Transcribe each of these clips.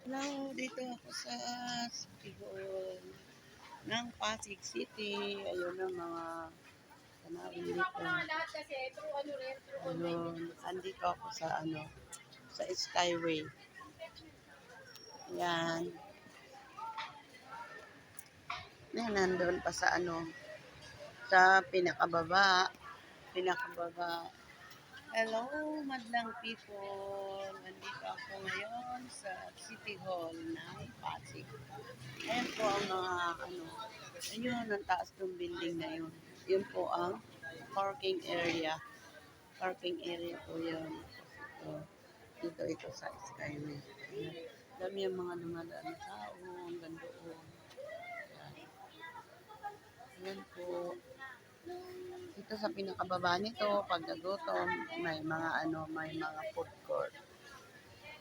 Hello, dito ako sa City Hall ng Pasig City. Ayun ang mga tanawin Hindi ako dito. na lahat kasi through ano rin, through online Ayun, din. andito ako sa sa Skyway. Yan. Yan, nandun pa sa sa pinakababa. Hello, madlang people. Nandito ako ngayon sa City Hall ng Pasig. Ayan po ang mga ayun, ang taas ng building na yun. Yun po ang parking area. Parking area po yun. Dito sa Skyway. Ayan. Dami yung mga dumadaan na tao. Ang ganda po. Ayan. Ayan po. Dito sa pinakababa nito, pag nagutom, may mga food court.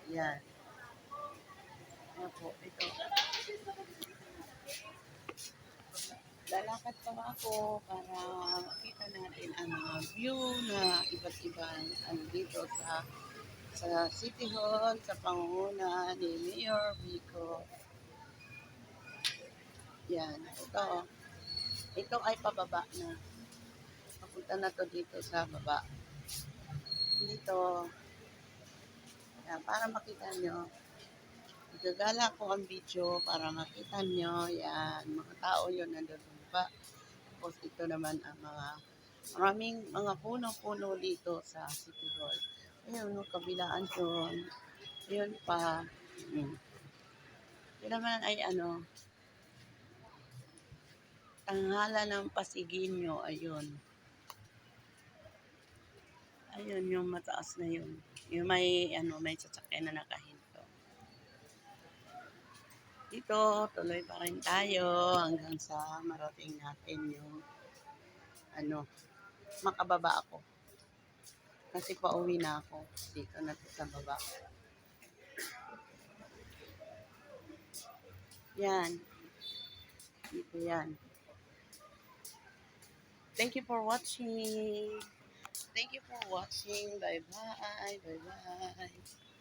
Ayan. Ayan po, ito. Lalakad pa ako para makita natin ang mga view na iba't ibang dito sa City Hall, sa pangunguna ni Mayor Vico. Yan, ito. Ito ay pababa na. Papunta na to dito sa baba. Dito, yan, para makita nyo. Gagala ko ang video para makita nyo. Yan, mga tao yun nandun ba. Tapos ito naman ang maraming mga puno-puno dito sa City Hall. Ayun, no, kabilaan doon. Ayun pa. Ito naman ay tanghala ng Pasigueño. Ayun. Ayun, yung mataas na yun. Yung may sasakyan na nakahinto. Dito, tuloy pa rin tayo hanggang sa marating natin yung makababa ako. Kasi pauwi na ako. Dito na sa baba. Yan. Dito yan. Thank you for watching. Thank you for watching. Bye-bye. Bye-bye.